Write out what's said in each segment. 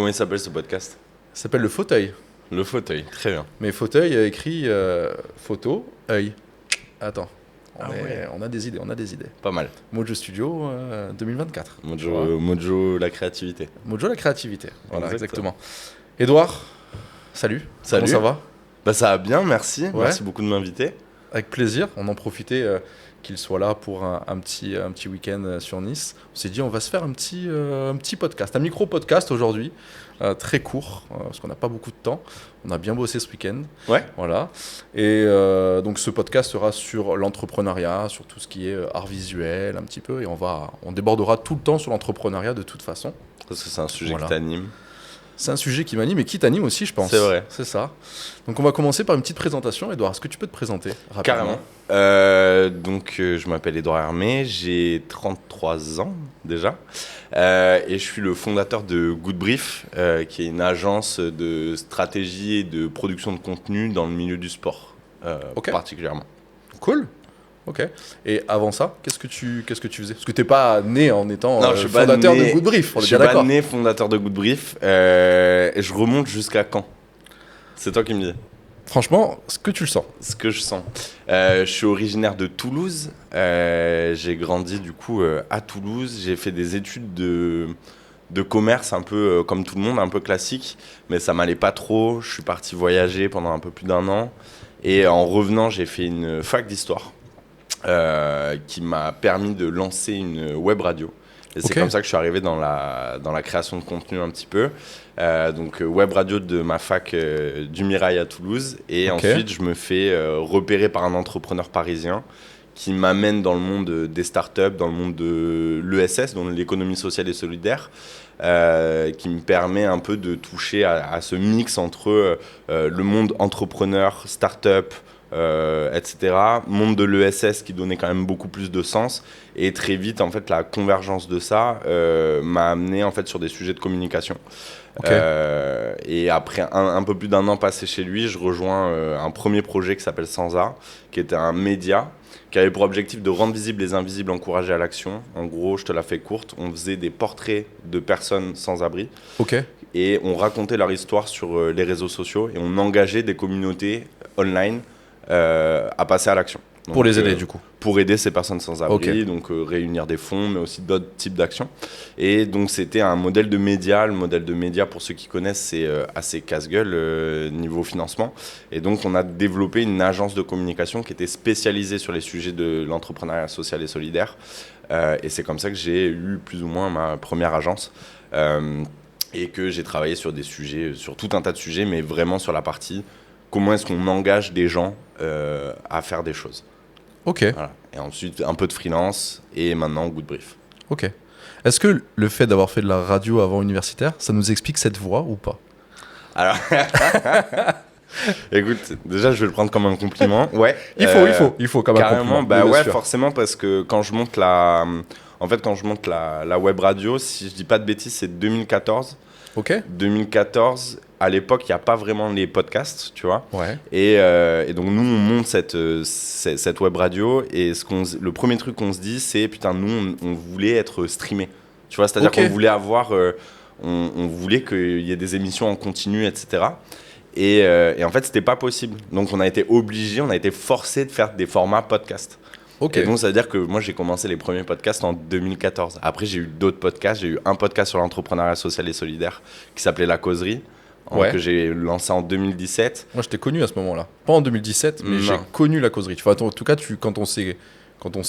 Comment il s'appelle ce podcast? Ça s'appelle Le Fauteuil. Le fauteuil, très bien. Mais fauteuil écrit photo, œil. Attends, on a des idées, Pas mal. Mojo Studio 2024. Mojo, la créativité. Mojo la créativité, voilà, Exactement. exactement. Édouard, salut. Salut. Comment ça va? Bah ça va bien, merci. Ouais. Merci beaucoup de m'inviter. Avec plaisir, on en profitait qu'il soit là pour un petit week-end sur Nice. On s'est dit on va se faire un petit podcast, un micro-podcast aujourd'hui, très court, parce qu'on n'a pas beaucoup de temps. On a bien bossé ce week-end. Ouais. Voilà. Et donc ce podcast sera sur l'entrepreneuriat, sur tout ce qui est art visuel un petit peu, et on débordera tout le temps sur l'entrepreneuriat de toute façon. Parce que c'est un sujet Voilà. qui t'anime. C'est un sujet qui m'anime et qui t'anime aussi, je pense. C'est vrai. C'est ça. Donc on va commencer par une petite présentation. Edouard, est-ce que tu peux te présenter rapidement? Carrément. Je m'appelle Édouard Hermé, j'ai 33 ans déjà. Et je suis le fondateur de Good Brief, qui est une agence de stratégie et de production de contenu dans le milieu du sport, Ok. particulièrement. Cool. Ok. Et avant ça, qu'est-ce que tu faisais? Parce que t'es pas né en étant Non, je suis pas fondateur né- de Good Brief, on est Je suis bien pas d'accord. né fondateur de Good Brief. Et je remonte jusqu'à quand? C'est toi qui me dis. Franchement, ce que tu le sens. Ce que je sens. Je suis originaire de Toulouse. J'ai grandi du coup à Toulouse. J'ai fait des études de commerce un peu comme tout le monde, un peu classique. Mais ça m'allait pas trop. Je suis parti voyager pendant un peu plus d'1 an. Et en revenant, j'ai fait une fac d'histoire qui m'a permis de lancer une web radio. Et c'est Ok. comme ça que je suis arrivé dans la création de contenu un petit peu. Donc web radio de ma fac du Mirail à Toulouse. Et Ok. ensuite, je me fais repérer par un entrepreneur parisien qui m'amène dans le monde des startups, dans le monde de l'ESS, donc l'économie sociale et solidaire, qui me permet un peu de toucher à ce mix entre le monde entrepreneur, startup, etc. Monde de l'ESS qui donnait quand même beaucoup plus de sens. Et très vite, en fait, la convergence de ça m'a amené en fait, sur des sujets de communication. Ok. Et après un peu plus d'1 an passé chez lui, je rejoins un premier projet qui s'appelle Sansa, qui était un média qui avait pour objectif de rendre visibles les invisibles, encourager à l'action. En gros, je te la fais courte, on faisait des portraits de personnes sans abri Ok. et on racontait leur histoire sur les réseaux sociaux et on engageait des communautés online à passer à l'action. Donc, Pour les aider, du coup. Pour aider ces personnes sans abri, Ok. donc réunir des fonds, mais aussi d'autres types d'actions. Et donc c'était un modèle de média. Le modèle de média, pour ceux qui connaissent, c'est assez casse-gueule niveau financement. Et donc on a développé une agence de communication qui était spécialisée sur les sujets de l'entrepreneuriat social et solidaire. Et c'est comme ça que j'ai eu plus ou moins ma première agence. Et que j'ai travaillé sur des sujets, sur tout un tas de sujets, mais vraiment sur la partie comment est-ce qu'on engage des gens à faire des choses. Ok. Voilà. Et ensuite, un peu de freelance et maintenant, Good Brief. Ok. Est-ce que le fait d'avoir fait de la radio avant universitaire, ça nous explique cette voix ou pas? Alors, écoute, déjà, je vais le prendre comme un compliment. Ouais. Il faut quand même un Carrément, compliment. bah Bien ouais, sûr. forcément, parce que quand je monte la web radio, si je dis pas de bêtises, c'est 2014. Ok. 2014, à l'époque, il n'y a pas vraiment les podcasts, tu vois. Ouais. Et donc nous on monte cette web radio et le premier truc qu'on se dit c'est putain nous on voulait être streamé, tu vois, c'est-à-dire Ok. qu'on voulait avoir on voulait qu'il y ait des émissions en continu, etc. Et en fait c'était pas possible, donc on a été forcé de faire des formats podcast. Ok. Et donc ça veut dire que moi j'ai commencé les premiers podcasts en 2014. Après j'ai eu d'autres podcasts, j'ai eu un podcast sur l'entrepreneuriat social et solidaire qui s'appelait La Causerie, Ouais. que j'ai lancé en 2017. Moi, je t'ai connu à ce moment-là. Pas en 2017, mais Non. j'ai connu la causerie. Enfin, en tout cas, quand on s'est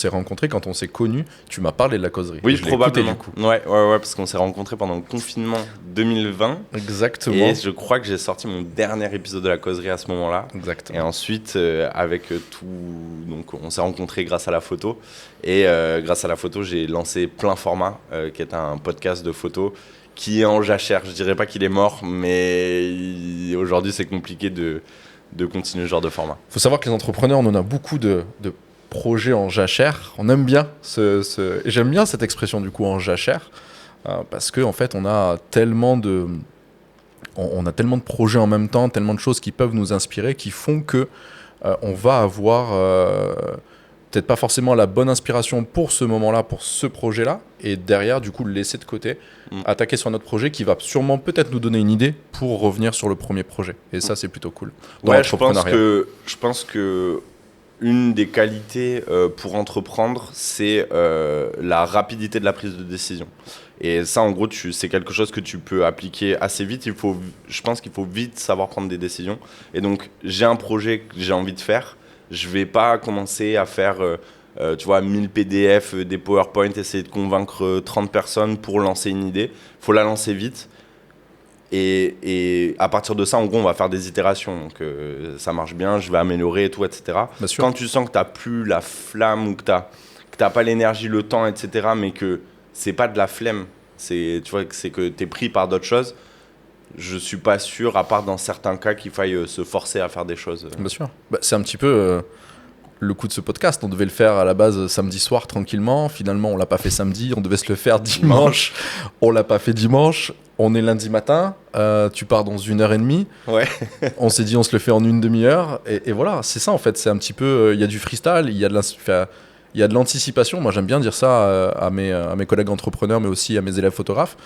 rencontrés, quand on s'est connus, tu m'as parlé de la causerie. Oui, Et je l'ai écouté, probablement. du coup. Ouais, parce qu'on s'est rencontrés pendant le confinement 2020. Exactement. Et je crois que j'ai sorti mon dernier épisode de La Causerie à ce moment-là. Exactement. Et ensuite, avec tout... Donc, on s'est rencontrés grâce à la photo. Et grâce à la photo, j'ai lancé Plein Format, qui est un podcast de photos qui est en jachère. Je dirais pas qu'il est mort, mais aujourd'hui, c'est compliqué de continuer ce genre de format. Il faut savoir que les entrepreneurs, on en a beaucoup de projets en jachère. On aime bien et j'aime bien cette expression du coup en jachère parce que en fait on a tellement de projets en même temps, tellement de choses qui peuvent nous inspirer, qui font que on va avoir peut-être pas forcément la bonne inspiration pour ce moment-là, pour ce projet-là, et derrière, du coup, le laisser de côté, attaquer sur notre projet qui va sûrement peut-être nous donner une idée pour revenir sur le premier projet. Et ça, c'est plutôt cool. Ouais, je pense que une des qualités pour entreprendre, c'est la rapidité de la prise de décision. Et ça, en gros, c'est quelque chose que tu peux appliquer assez vite. Je pense qu'il faut vite savoir prendre des décisions. Et donc, j'ai un projet que j'ai envie de faire. Je ne vais pas commencer à faire 1000 PDF, des PowerPoint, essayer de convaincre 30 personnes pour lancer une idée. Il faut la lancer vite. Et à partir de ça, en gros, on va faire des itérations. Donc, ça marche bien, je vais améliorer et tout, etc. Quand tu sens que tu n'as plus la flamme ou que tu n'as pas l'énergie, le temps, etc., mais que c'est pas de la flemme, c'est que tu es pris par d'autres choses, je suis pas sûr, à part dans certains cas, qu'il faille se forcer à faire des choses. Bien sûr. C'est un petit peu le coup de ce podcast. On devait le faire à la base samedi soir tranquillement. Finalement, on l'a pas fait samedi. On devait se le faire dimanche. On l'a pas fait dimanche. On est lundi matin. Tu pars dans 1h30. Ouais. On s'est dit, on se le fait en une demi-heure. Et voilà, c'est ça en fait. C'est un petit peu. Il y a du freestyle. Il y a de l'anticipation. Moi, j'aime bien dire ça à mes collègues entrepreneurs, mais aussi à mes élèves photographes.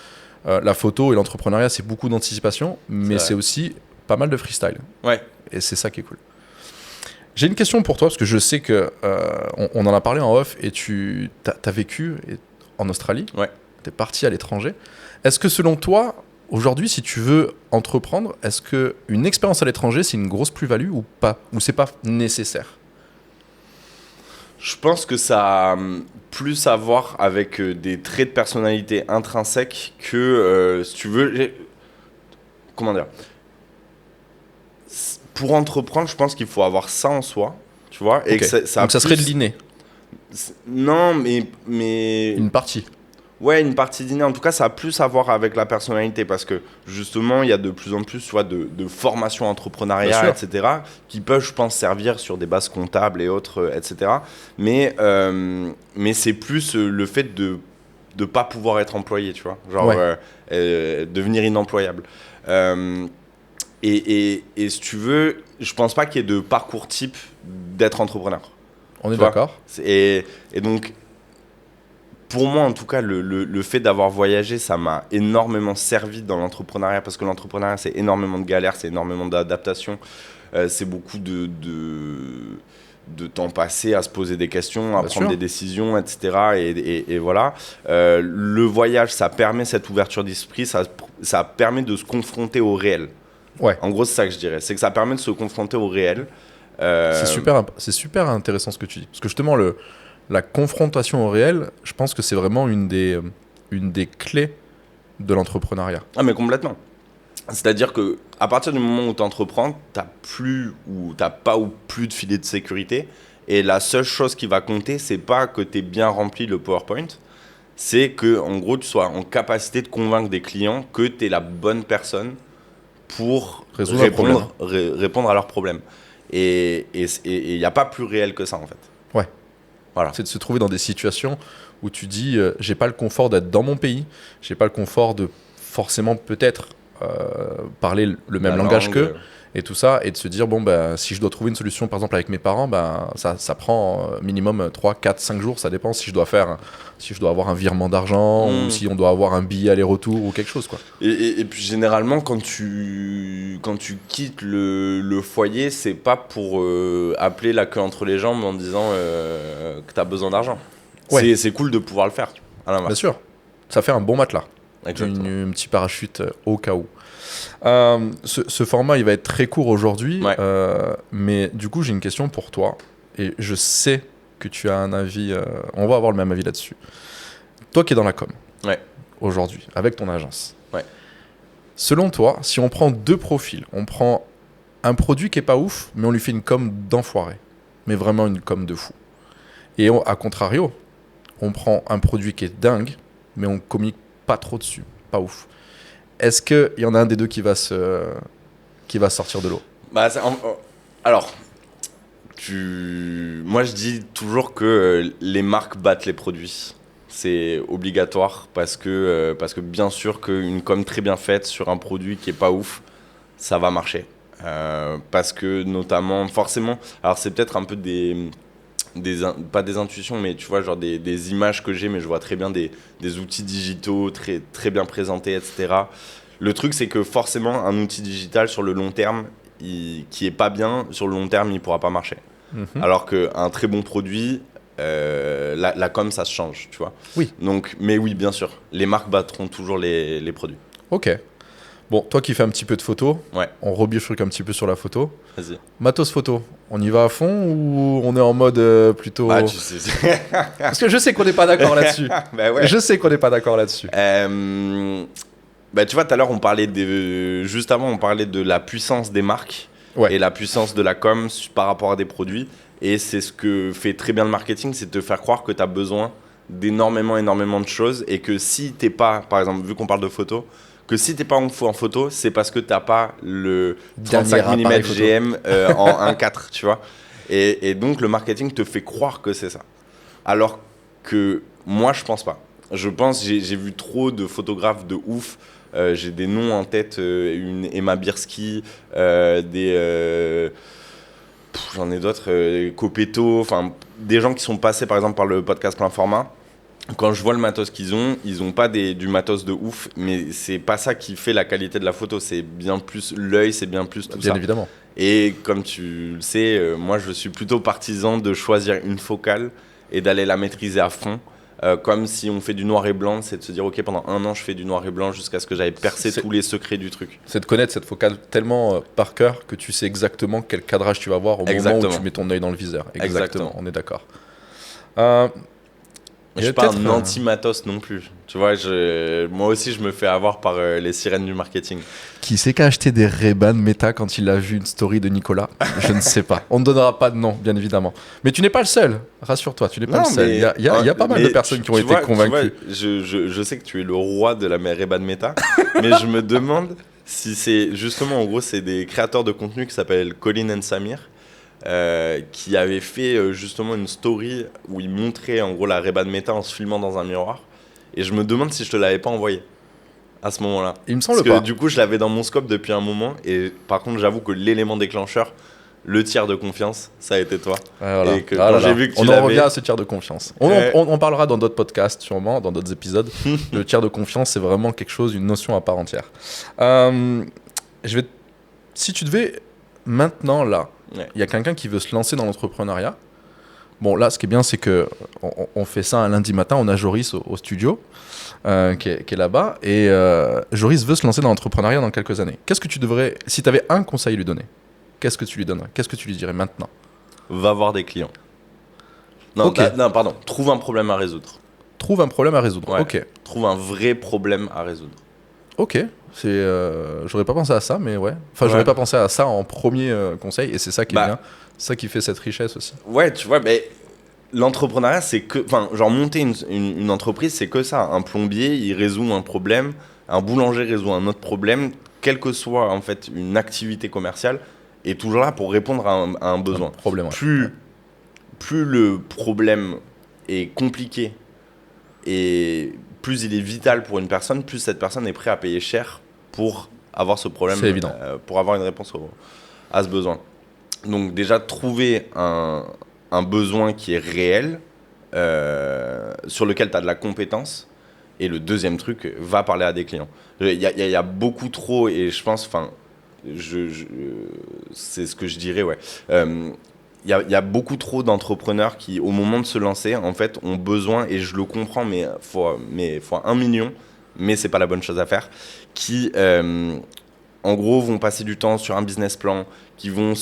La photo et l'entrepreneuriat, c'est beaucoup d'anticipation, mais c'est aussi pas mal de freestyle. Ouais. Et c'est ça qui est cool. J'ai une question pour toi, parce que je sais qu'on en a parlé en off, et tu as vécu en Australie. Ouais. Tu es parti à l'étranger. Est-ce que selon toi, aujourd'hui, si tu veux entreprendre, est-ce qu'une expérience à l'étranger, c'est une grosse plus-value ou pas? Ou c'est pas nécessaire? Je pense que ça a plus à voir avec des traits de personnalité intrinsèques que, si tu veux... Comment dire? Pour entreprendre, je pense qu'il faut avoir ça en soi, tu vois. Et okay. Donc ça serait de l'inné? Non, mais... Une partie? Ouais, une partie d'inné. En tout cas, ça a plus à voir avec la personnalité parce que justement, il y a de plus en plus, tu vois, de formations entrepreneuriales, etc., qui peuvent, je pense, servir sur des bases comptables et autres, etc. Mais c'est plus le fait de ne pas pouvoir être employé, tu vois. Genre, devenir inemployable. Et si tu veux, je pense pas qu'il y ait de parcours type d'être entrepreneur. On est d'accord. Et donc... Pour moi, en tout cas, le fait d'avoir voyagé, ça m'a énormément servi dans l'entrepreneuriat parce que l'entrepreneuriat, c'est énormément de galères, c'est énormément d'adaptation, c'est beaucoup de temps passé à se poser des questions, à prendre des décisions, etc. Et voilà. Le voyage, ça permet cette ouverture d'esprit, ça permet de se confronter au réel. Ouais. En gros, c'est ça que je dirais. C'est que ça permet de se confronter au réel. C'est super intéressant ce que tu dis. Parce que justement, la confrontation au réel, je pense que c'est vraiment une des clés de l'entrepreneuriat. Ah, mais complètement. C'est-à-dire qu'à partir du moment où tu entreprends, tu n'as pas ou plus de filet de sécurité. Et la seule chose qui va compter, c'est pas que tu aies bien rempli le PowerPoint, c'est que en gros, tu sois en capacité de convaincre des clients que tu es la bonne personne pour répondre à leurs problèmes. Et il n'y a pas plus réel que ça, en fait. Ouais. Voilà. C'est de se trouver dans des situations où tu dis j'ai pas le confort d'être dans mon pays, j'ai pas le confort de forcément peut-être parler le même langage qu'eux et tout ça, et de se dire bon si je dois trouver une solution par exemple avec mes parents, ça prend minimum 3, 4, 5 jours, ça dépend si je dois avoir un virement d'argent ou si on doit avoir un billet aller-retour ou quelque chose quoi. Et puis généralement quand tu quittes le foyer, c'est pas pour appeler la queue entre les jambes en disant que tu as besoin d'argent. Ouais. C'est cool de pouvoir le faire. Bien sûr, ça fait un bon matelas. Un petit parachute au cas où. Ce format, il va être très court aujourd'hui, mais du coup, j'ai une question pour toi. Et je sais que tu as un avis, on va avoir le même avis là-dessus. Toi qui es dans la com, aujourd'hui, avec ton agence, selon toi, si on prend deux profils, on prend un produit qui est pas ouf, mais on lui fait une com d'enfoiré, mais vraiment une com de fou. Et à contrario, on prend un produit qui est dingue, mais on communique pas trop dessus, pas ouf. Est-ce qu'il y en a un des deux qui va sortir de l'eau? Alors, moi je dis toujours que les marques battent les produits. C'est obligatoire parce que bien sûr qu'une com très bien faite sur un produit qui est pas ouf, ça va marcher. Parce que notamment, forcément, alors c'est peut-être un peu pas des intuitions, mais tu vois, genre des images que j'ai, mais je vois très bien des outils digitaux très, très bien présentés, etc. Le truc, c'est que forcément, un outil digital sur le long terme, qui est pas bien, sur le long terme, il pourra pas marcher. Mhm. Alors qu'un très bon produit, la com, ça se change, tu vois. Oui. Donc, mais oui, bien sûr, les marques battront toujours les produits. Ok. Bon, toi qui fais un petit peu de photos, Ouais, on rebifurque un petit peu sur la photo. vas-y. Matos photo, on y va à fond ou on est en mode plutôt... Bah, tu sais. Parce que je sais qu'on n'est pas d'accord là-dessus. Bah ouais. Je sais qu'on n'est pas d'accord là-dessus. Bah, tu vois, tout à l'heure, juste avant, on parlait de la puissance des marques Ouais. et la puissance de la com par rapport à des produits. Et c'est ce que fait très bien le marketing, c'est de te faire croire que tu as besoin d'énormément de choses et que si t'es pas, par exemple, vu qu'on parle de photo, que si t'es pas en photo, c'est parce que t'as pas le 35 Dernier mm appareil photo. GM en 1.4, tu vois. Et donc, le marketing te fait croire que c'est ça. Alors que moi, je pense pas. Je pense, j'ai vu trop de photographes de ouf. J'ai des noms en tête, une Emma Birsky, j'en ai d'autres, Copetto, enfin des gens qui sont passés par exemple par le podcast Plein Format. Quand je vois le matos qu'ils ont, ils ont pas du matos de ouf, mais c'est pas ça qui fait la qualité de la photo. C'est bien plus l'œil, c'est bien plus tout Bien ça. évidemment. Et comme tu le sais, moi je suis plutôt partisan de choisir une focale et d'aller la maîtriser à fond. Comme si on fait du noir et blanc, c'est de se dire ok, pendant 1 an je fais du noir et blanc jusqu'à ce que j'aille percer tous les secrets du truc. C'est de connaître cette focale tellement par cœur que tu sais exactement quel cadrage tu vas voir au moment où tu mets ton œil dans le viseur. Exactement. On est d'accord. Je suis pas un anti-matos non plus. Tu vois, moi aussi, je me fais avoir par les sirènes du marketing. Qui c'est qui a acheté des Ray-Ban Meta quand il a vu une story de Nicolas? Je ne sais pas. On ne donnera pas de nom, bien évidemment. Mais tu n'es pas le seul. Rassure-toi, tu n'es pas le seul. Il y a pas mal de personnes qui ont été convaincues. Je sais que tu es le roi de la Ray-Ban Meta, mais je me demande si c'est justement, en gros, c'est des créateurs de contenu qui s'appellent Colin and Samir. Qui avait fait justement une story où il montrait en gros la Ray-Ban Meta en se filmant dans un miroir. Et je me demande si je te l'avais pas envoyé à ce moment-là. Il me semble Parce pas. que du coup, je l'avais dans mon scope depuis un moment. Et par contre, j'avoue que l'élément déclencheur, le tiers de confiance, ça a été toi. Voilà. Et que quand j'ai vu que tu on l'avais... en revient à ce tiers de confiance. On parlera dans d'autres podcasts, sûrement, dans d'autres épisodes. Le tiers de confiance, c'est vraiment quelque chose, une notion à part entière. Si tu devais maintenant, là, il y a quelqu'un qui veut se lancer dans l'entrepreneuriat. Bon, là, ce qui est bien, c'est qu'on fait ça un lundi matin. On a Joris au studio, qui est là-bas. Et Joris veut se lancer dans l'entrepreneuriat dans quelques années. Qu'est-ce que tu devrais... Si tu avais un conseil à lui donner, qu'est-ce que tu lui donnerais? Qu'est-ce que tu lui dirais maintenant? Va voir des clients. Non, okay. Non, pardon. Trouve un problème à résoudre. Trouve un problème à résoudre. Ouais. Ok. Trouve un vrai problème à résoudre. Ok. J'aurais pas pensé à ça, mais ouais. Enfin, j'aurais pas pensé à ça en premier conseil, et c'est ça qui est bien. C'est ça qui fait cette richesse aussi. Ouais, tu vois, mais l'entrepreneuriat, c'est que... Enfin, genre monter une entreprise, c'est que ça. Un plombier, il résout un problème. Un boulanger résout un autre problème. Quelle que soit, en fait, une activité commerciale, est toujours là pour répondre à un besoin. Un problème, ouais. Plus le problème est compliqué et plus il est vital pour une personne, plus cette personne est prête à payer cher pour avoir ce problème, c'est évident. Pour avoir une réponse à ce besoin. Donc déjà, trouver un besoin qui est réel, sur lequel tu as de la compétence. Et le deuxième truc, va parler à des clients. Il y a beaucoup trop, et je pense, c'est ce que je dirais, ouais. Il y a beaucoup trop d'entrepreneurs qui, au moment de se lancer, en fait, ont besoin, et je le comprends, mais fois 1 million, mais c'est pas la bonne chose à faire, qui, en gros, vont passer du temps sur un business plan, qui vont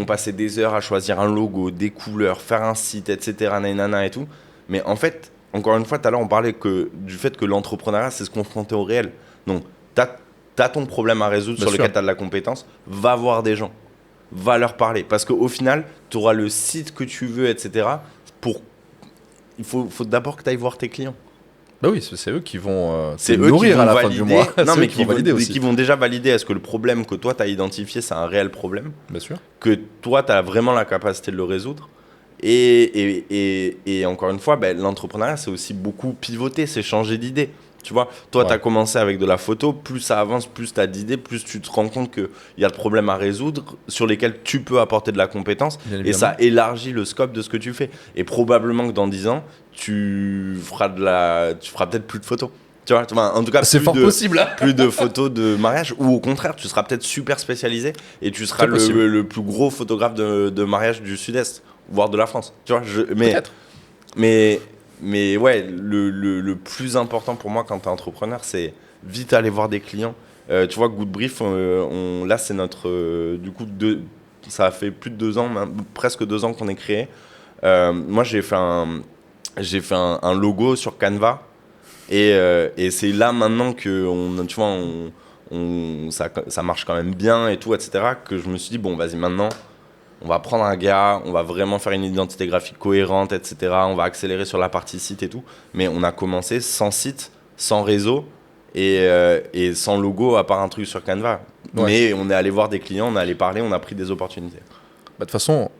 passer des heures à choisir un logo, des couleurs, faire un site, etc., nanana et tout. Mais en fait, encore une fois, tout à l'heure, on parlait du fait que l'entrepreneuriat, c'est se confronter au réel. Donc, t'as ton problème à résoudre sur lequel tu as de la compétence, va voir des gens. Va leur parler. Parce qu'au final, tu auras le site que tu veux, etc. Il faut d'abord que tu ailles voir tes clients. Bah oui, c'est eux qui vont c'est nourrir eux qui vont à la valider, fin du mois. Non, mais qui vont déjà valider est-ce que le problème que toi, tu as identifié, c'est un réel problème. Bien sûr. Que toi, tu as vraiment la capacité de le résoudre. Et encore une fois, l'entrepreneuriat, c'est aussi beaucoup pivoter, c'est changer d'idée. Tu vois, toi, Ouais. tu as commencé avec de la photo, plus ça avance, plus tu as d'idées, plus tu te rends compte qu'il y a de problèmes à résoudre sur lesquels tu peux apporter de la compétence Bien et ça évidemment. élargit le scope de ce que tu fais. Et probablement que dans 10 ans, tu feras peut-être plus de photos. Tu vois, enfin, en tout cas, C'est fort possible, hein. plus de photos de mariage ou au contraire, tu seras peut-être super spécialisé et tu seras C'est possible. le plus gros photographe de mariage du Sud-Est, voire de la France. Tu vois, Peut-être. mais, mais ouais, le plus important pour moi quand tu es entrepreneur, c'est vite aller voir des clients. Tu vois, Good Brief, là, c'est notre. Du coup, ça fait plus de 2 ans, presque 2 ans qu'on est créé. Moi, j'ai fait un logo sur Canva. Et c'est là maintenant que tu vois, ça marche quand même bien et tout, etc. Que je me suis dit, bon, vas-y, maintenant. On va prendre un gars, on va vraiment faire une identité graphique cohérente, etc. On va accélérer sur la partie site et tout. Mais on a commencé sans site, sans réseau et sans logo à part un truc sur Canva. Ouais. Mais on est allé voir des clients, on est allé parler, on a pris des opportunités. Bah, de toute façon,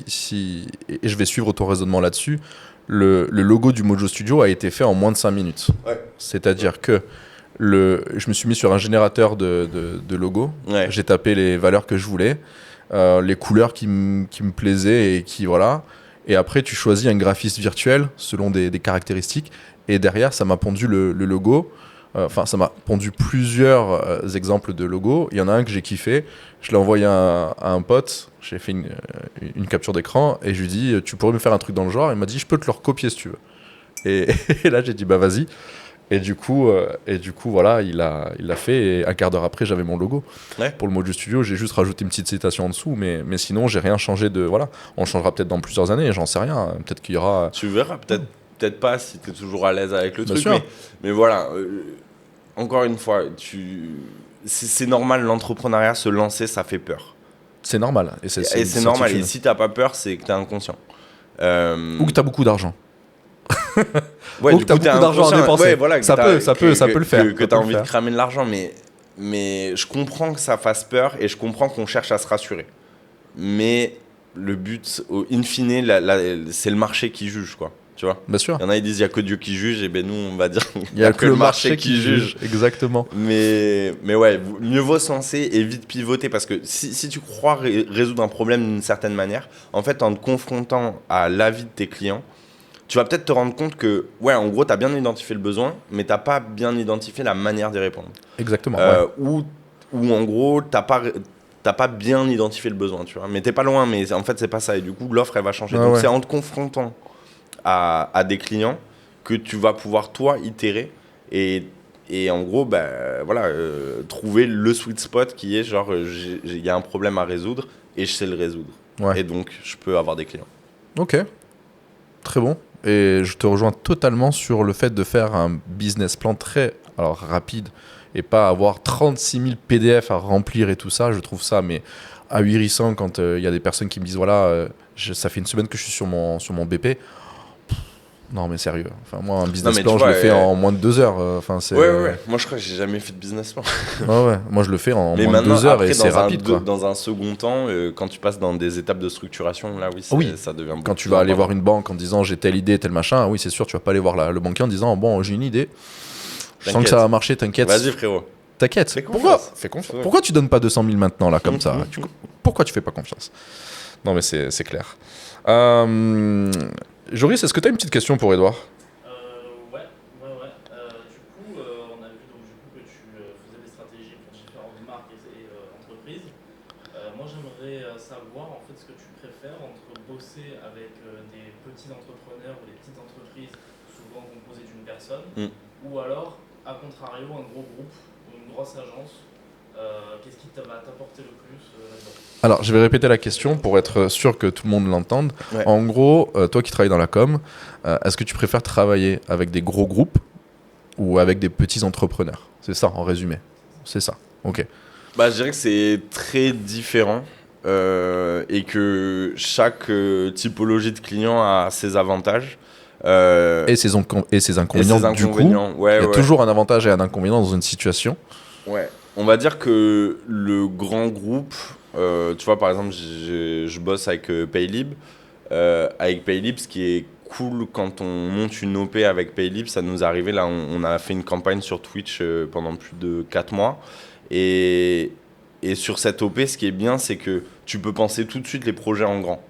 et je vais suivre ton raisonnement là-dessus, le logo du Mojo Studio a été fait en moins de 5 minutes. Ouais. C'est-à-dire que je me suis mis sur un générateur de logo, Ouais. j'ai tapé les valeurs que je voulais, les couleurs qui me plaisaient et qui, voilà. Et après, tu choisis un graphiste virtuel selon des caractéristiques. Et derrière, ça m'a pondu le logo. Enfin, ça m'a pondu plusieurs exemples de logos. Il y en a un que j'ai kiffé. Je l'ai envoyé à un pote. J'ai fait une capture d'écran et je lui dis, tu pourrais me faire un truc dans le genre. Il m'a dit, je peux te le recopier si tu veux. Et là, j'ai dit, bah vas-y. Et du coup, voilà, il l'a fait. Et un quart d'heure après, j'avais mon logo. Ouais. Pour le Mojo Studio, j'ai juste rajouté une petite citation en dessous. Mais sinon, j'ai rien changé de. Voilà. On changera peut-être dans plusieurs années. J'en sais rien. Peut-être qu'il y aura. Tu verras, peut-être pas si tu es toujours à l'aise avec le Bien truc. sûr. Mais voilà, encore une fois, c'est normal, l'entrepreneuriat, se lancer, ça fait peur. C'est normal. Et C'est une normal. Et certitude. si t'as pas peur, c'est que t'es inconscient. Ou que tu as beaucoup d'argent. Ouais, Ou du que t'as coup, t'es beaucoup d'argent à inconscient. dépenser. Ouais, voilà, Ça peut le faire. Que t'as envie de cramer de l'argent, mais je comprends que ça fasse peur et je comprends qu'on cherche à se rassurer. Mais le but, in fine, c'est le marché qui juge, quoi. Tu vois. Bien sûr. Il y en a qui disent il y a que Dieu qui juge, et ben nous on va dire Il y a que le marché qui juge. Exactement. Mais ouais, mieux vaut se lancer et vite pivoter parce que si tu crois résoudre un problème d'une certaine manière, en fait en te confrontant à l'avis de tes clients, tu vas peut-être te rendre compte que, ouais, en gros, tu as bien identifié le besoin, mais tu n'as pas bien identifié la manière d'y répondre. Exactement. Ouais. Ou en gros, t'as pas bien identifié le besoin, tu vois. Mais t'es pas loin, mais en fait, c'est pas ça. Et du coup, l'offre, elle va changer. Ah Donc, ouais. c'est en te confrontant à des clients que tu vas pouvoir, toi, itérer et en gros, voilà, trouver le sweet spot qui est genre, il y a un problème à résoudre et je sais le résoudre. Ouais. Et donc, je peux avoir des clients. Ok. Très bon. Et je te rejoins totalement sur le fait de faire un business plan très rapide et pas avoir 36 000 PDF à remplir et tout ça. Je trouve ça mais ahurissant quand il y a des personnes qui me disent voilà, ça fait une semaine que je suis sur mon BP. Non mais sérieux. Enfin moi un business plan je le fais en moins de 2 heures. Ouais. Moi je crois que j'ai jamais fait de business plan. Ouais. Moi je le fais en mais moins de 2 heures après, et c'est rapide quoi. Dans un second temps, quand tu passes dans des étapes de structuration, là oui, ça devient beaucoup quand tu plus vas aller important. voir une banque en disant j'ai telle idée, tel machin, oui c'est sûr tu vas pas aller voir le banquier en disant bon j'ai une idée. Je sens que ça va marcher, t'inquiète. Vas-y frérot. T'inquiète. Fais confiance. Fais confiance. Pourquoi tu donnes pas 200 000 maintenant là comme ça Pourquoi tu fais pas confiance? Non mais c'est clair. Joris, est-ce que tu as une petite question pour Edouard? Ouais. Du coup, on a vu que tu faisais des stratégies pour différentes marques et entreprises. Moi, j'aimerais savoir en fait ce que tu préfères entre bosser avec des petits entrepreneurs ou des petites entreprises, souvent composées d'une personne, ou alors, à contrario, un gros groupe ou une grosse agence. Qu'est-ce qui va t'apporter le plus là-dedans? Alors, je vais répéter la question pour être sûr que tout le monde l'entende. Ouais. En gros, toi qui travailles dans la com, est-ce que tu préfères travailler avec des gros groupes ou avec des petits entrepreneurs? C'est ça, en résumé. C'est ça. Ok. Je dirais que c'est très différent et que chaque typologie de client a ses avantages. Et ses inconvénients, du coup. Ouais, il y a toujours un avantage et un inconvénient dans une situation. Ouais. On va dire que le grand groupe, tu vois, par exemple, je bosse avec Paylib. Avec Paylib, ce qui est cool quand on monte une OP avec Paylib, ça nous est arrivé, là on a fait une campagne sur Twitch pendant plus de 4 mois. Et sur cette OP, ce qui est bien, c'est que tu peux penser tout de suite les projets en grand.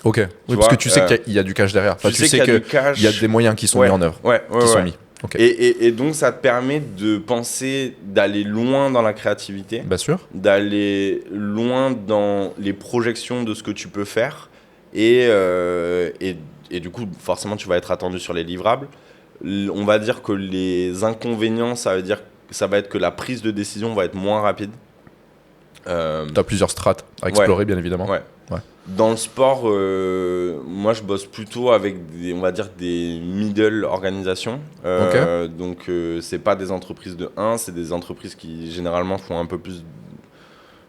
Ok, oui, parce que tu sais qu'il y a du cash derrière. Enfin, tu sais qu'il y a des moyens qui sont mis en œuvre, qui sont mis. Okay. Et donc, ça te permet de penser, d'aller loin dans la créativité, bien sûr, d'aller loin dans les projections de ce que tu peux faire. Et du coup, forcément, tu vas être attendu sur les livrables. On va dire que les inconvénients, ça va être que la prise de décision va être moins rapide. Tu as plusieurs strates à explorer, bien évidemment. Ouais. Dans le sport, moi je bosse plutôt avec on va dire des middle organisations. Donc c'est pas des entreprises de 1, c'est des entreprises qui généralement font un peu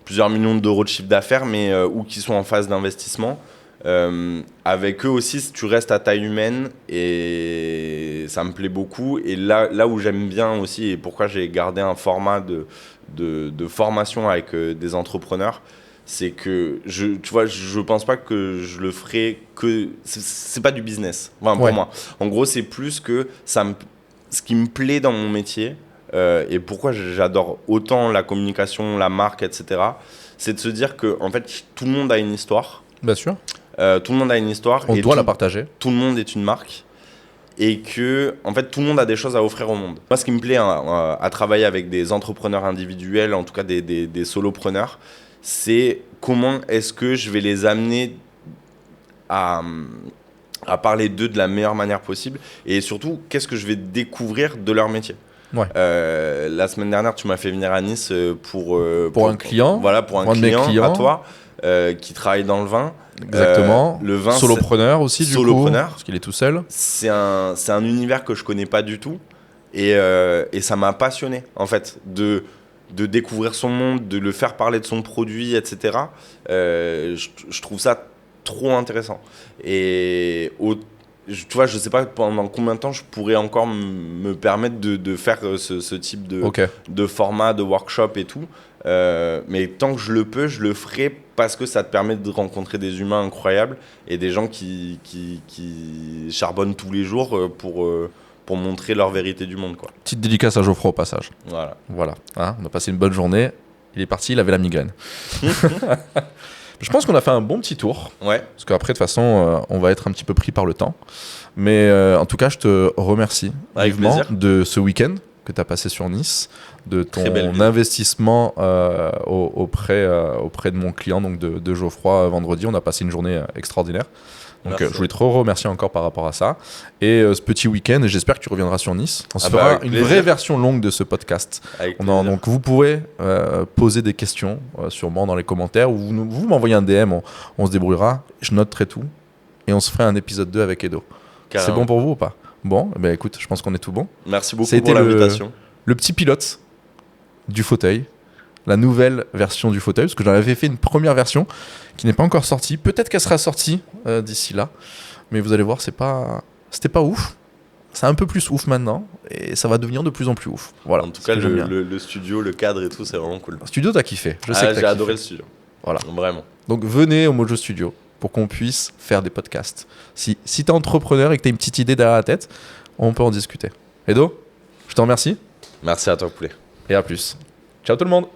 plusieurs millions d'euros de chiffre d'affaires, mais ou qui sont en phase d'investissement. Avec eux aussi, tu restes à taille humaine et ça me plaît beaucoup. Et là où j'aime bien aussi et pourquoi j'ai gardé un format de formation avec des entrepreneurs, c'est que je pense pas que je le ferai que c'est pas du business pour moi. En gros, c'est plus que ce qui me plaît dans mon métier et pourquoi j'adore autant la communication, la marque, etc. C'est de se dire que en fait tout le monde a une histoire. Bien sûr. Tout le monde a une histoire. On doit la partager. Tout le monde est une marque. Et que, en fait, tout le monde a des choses à offrir au monde. Moi, ce qui me plaît à travailler avec des entrepreneurs individuels, en tout cas des solopreneurs, c'est comment est-ce que je vais les amener à parler d'eux de la meilleure manière possible. Et surtout, qu'est-ce que je vais découvrir de leur métier. La semaine dernière, tu m'as fait venir à Nice pour un client. Voilà, pour un client à toi qui travaille dans le vin. Exactement. Le vin, solopreneur aussi, du coup, parce qu'il est tout seul. C'est un univers que je connais pas du tout et ça m'a passionné en fait de découvrir son monde, de le faire parler de son produit, etc. Je trouve ça trop intéressant. Et tu vois, je sais pas pendant combien de temps je pourrais encore me permettre de faire ce type de format, de workshop et tout. Mais tant que je le peux, je le ferai parce que ça te permet de rencontrer des humains incroyables et des gens qui charbonnent tous les jours pour montrer leur vérité du monde, quoi. Petite dédicace à Geoffroy au passage. Voilà. Hein, on a passé une bonne journée. Il est parti, il avait la migraine. Je pense qu'on a fait un bon petit tour. Parce qu'après, de toute façon, on va être un petit peu pris par le temps. Mais en tout cas, je te remercie vivement de ce week-end que tu as passé sur Nice, de ton investissement auprès de mon client, donc de Geoffroy, vendredi. On a passé une journée extraordinaire. Donc je voulais te remercier encore par rapport à ça. Et ce petit week-end, j'espère que tu reviendras sur Nice. On se fera une vraie version longue de ce podcast. Donc vous pourrez poser des questions sûrement dans les commentaires ou vous m'envoyez un DM, on se débrouillera. Je noterai tout et on se ferait un épisode 2 avec Edo. Carrément. C'est bon pour vous ou pas? Bon, écoute, je pense qu'on est tout bon. Merci beaucoup pour l'invitation. Le petit pilote du fauteuil. La nouvelle version du fauteuil, parce que j'en avais fait une première version qui n'est pas encore sortie. Peut-être qu'elle sera sortie d'ici là, mais vous allez voir, c'était pas ouf. C'est un peu plus ouf maintenant, et ça va devenir de plus en plus ouf. Voilà. En tout cas, le studio, le cadre et tout, c'est vraiment cool. Le studio, t'as kiffé. Je sais que j'ai adoré le studio. Voilà. Vraiment. Donc venez au Mojo Studio pour qu'on puisse faire des podcasts. Si t'es entrepreneur et que t'as une petite idée derrière la tête, on peut en discuter. Edo, je te remercie. Merci à toi, poulet. Et à plus. Ciao tout le monde.